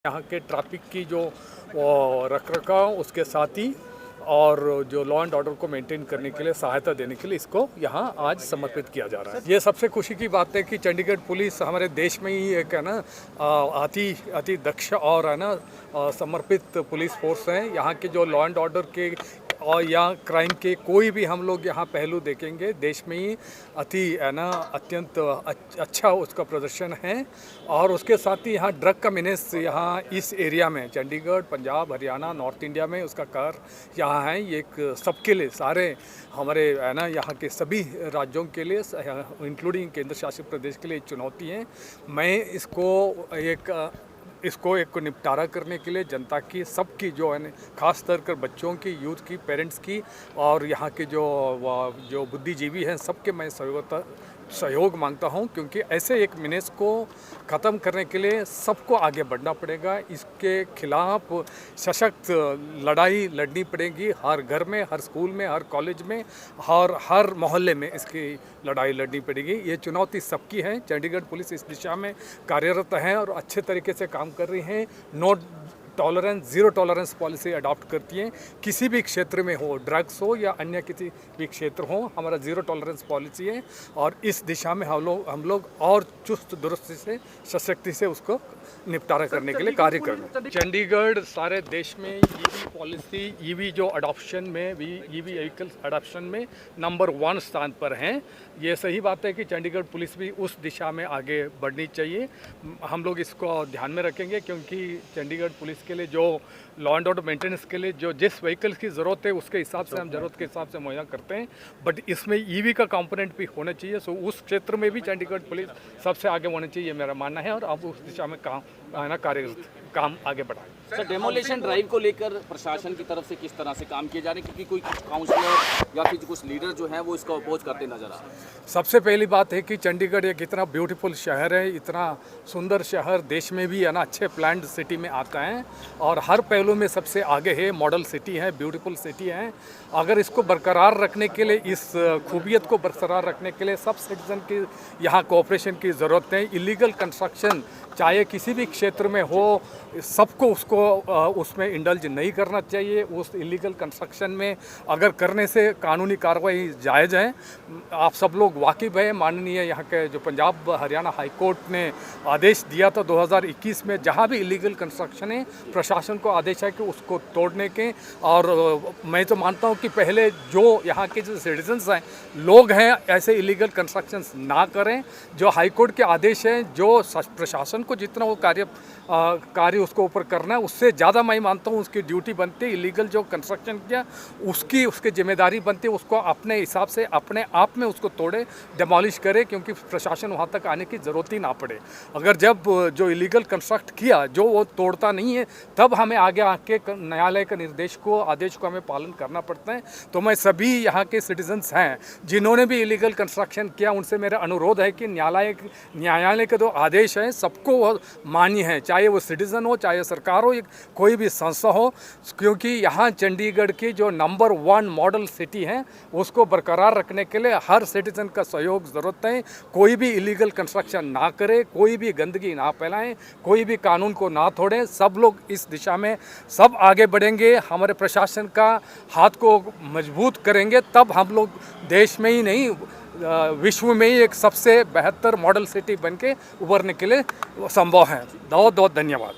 यहाँ के ट्रैफिक की जो रखरखाव उसके साथ ही और जो लॉ एंड ऑर्डर को मेंटेन करने के लिए सहायता देने के लिए इसको यहाँ आज समर्पित किया जा रहा है। ये सबसे खुशी की बात है कि चंडीगढ़ पुलिस हमारे देश में ही एक है ना अति दक्ष और है ना समर्पित पुलिस फोर्स है। यहाँ के जो लॉ एंड ऑर्डर के और या क्राइम के कोई भी हम लोग यहाँ पहलू देखेंगे देश में ही अत्यंत अच्छा उसका प्रदर्शन है। और उसके साथ ही यहाँ ड्रग का मीनेस यहाँ इस एरिया में चंडीगढ़, पंजाब, हरियाणा, नॉर्थ इंडिया में उसका कार यहाँ है। ये एक सबके लिए सारे हमारे यहाँ के सभी राज्यों के लिए इंक्लूडिंग केंद्र शासित प्रदेश के लिए एक चुनौती है। मैं इसको एक निपटारा करने के लिए जनता की सबकी जो है खास कर बच्चों की, यूथ की, पेरेंट्स की और यहाँ के जो बुद्धिजीवी हैं सबके मैं सहयोग मांगता हूँ, क्योंकि ऐसे एक मीनेस को ख़त्म करने के लिए सबको आगे बढ़ना पड़ेगा। इसके खिलाफ सशक्त लड़ाई लड़नी पड़ेगी। हर घर में, हर स्कूल में, हर कॉलेज में और हर मोहल्ले में इसकी लड़ाई लड़नी पड़ेगी। ये चुनौती सबकी है। चंडीगढ़ पुलिस इस दिशा में कार्यरत है और अच्छे तरीके से काम कर रही है। ज़ीरो टॉलरेंस पॉलिसी अडॉप्ट करती हैं। किसी भी क्षेत्र में हो, ड्रग्स हो या अन्य किसी भी क्षेत्र हो, हमारा ज़ीरो टॉलरेंस पॉलिसी है और इस दिशा में हम लोग और चुस्त दुरुस्त से सशक्ति से उसको निपटारा करने के लिए कार्य कर रहे हैं। चंडीगढ़ सारे देश में ईवी पॉलिसी, ईवी जो अडॉप्शन में भी ईवी व्हीकल्स अडॉप्शन में नंबर 1 स्थान पर हैं। ये सही बात है कि चंडीगढ़ पुलिस भी उस दिशा में आगे बढ़नी चाहिए। हम लोग इसको ध्यान में रखेंगे, क्योंकि चंडीगढ़ पुलिस के लिए जो लॉ एंड ऑर्डर मेंटेनेंस के लिए जो जिस व्हीकल्स की ज़रूरत है उसके हिसाब से हम ज़रूरत के हिसाब से मुहैया करते हैं, बट इसमें ईवी का कंपोनेंट भी होना चाहिए। सो उस क्षेत्र में भी चंडीगढ़ पुलिस सबसे आगे होना चाहिए, मेरा मानना है। और अब उस दिशा में काम आगे बढ़ाएं। सर, डेमोलिशन ड्राइव को लेकर प्रशासन की तरफ से किस तरह से काम किया जा रहा है, क्योंकि कोई काउंसलर या फिर कुछ लीडर जो है वो इसका अपोज करते नजर आ रहे हैं। सबसे पहली बात है कि चंडीगढ़ एक इतना ब्यूटीफुल शहर है, इतना सुंदर शहर देश में भी है ना अच्छे प्लान्ड सिटी में आता है और हर पहलू में सबसे आगे है। मॉडल सिटी है, ब्यूटीफुल सिटी है। अगर इसको बरकरार रखने के लिए, इस खूबियत को बरकरार रखने के लिए सब सिटीजन की यहाँ कोऑपरेशन की ज़रूरत है। इलीगल कंस्ट्रक्शन चाहे किसी भी क्षेत्र में हो, सबको उसमें इंडल्ज नहीं करना चाहिए। उस इलीगल कंस्ट्रक्शन में अगर करने से कानूनी कार्रवाई जायज़ है। आप सब लोग वाकिफ़ है, माननीय यहाँ के जो पंजाब हरियाणा हाई कोर्ट ने आदेश दिया था 2021 में, जहाँ भी इलीगल कंस्ट्रक्शन है प्रशासन को आदेश है कि उसको तोड़ने के। और मैं तो मानता हूँ कि पहले जो यहाँ के जो सिटीजन्स हैं, लोग हैं, ऐसे इलीगल कंस्ट्रक्शन ना करें। जो हाई कोर्ट के आदेश हैं, जो प्रशासन को जितना वो कार्य उसको ऊपर करना है, उससे ज़्यादा मैं मानता हूँ उसकी ड्यूटी बनती है। इलीगल जो कंस्ट्रक्शन किया उसकी जिम्मेदारी बनती है, उसको अपने हिसाब से अपने आप में उसको तोड़े, डिमोलिश करे, क्योंकि प्रशासन वहाँ तक आने की ज़रूरत ही ना पड़े। अगर जब जो इलीगल कंस्ट्रक्ट किया जो वो तोड़ता नहीं है, तब हमें आगे आके न्यायालय के निर्देश को, आदेश को हमें पालन करना पड़ता है। तो मैं सभी यहाँ के सिटीजन्स हैं जिन्होंने भी इलीगल कंस्ट्रक्शन किया, उनसे मेरा अनुरोध है कि न्यायालय के जो आदेश हैं सबको मान्य है, चाहे वो सिटीज़न हो, चाहे सरकार हो, कोई भी संस्था हो, क्योंकि यहाँ चंडीगढ़ की जो नंबर 1 मॉडल सिटी है उसको बरकरार रखने के लिए हर सिटीज़न का सहयोग ज़रूरत है। कोई भी इलीगल कंस्ट्रक्शन ना करे, कोई भी गंदगी ना फैलाएं, कोई भी कानून को ना तोड़ें। सब लोग इस दिशा में सब आगे बढ़ेंगे, हमारे प्रशासन का हाथ को मजबूत करेंगे, तब हम लोग देश में ही नहीं विश्व में ही एक सबसे बेहतर मॉडल सिटी बनके उभरने के लिए संभव है। बहुत बहुत धन्यवाद।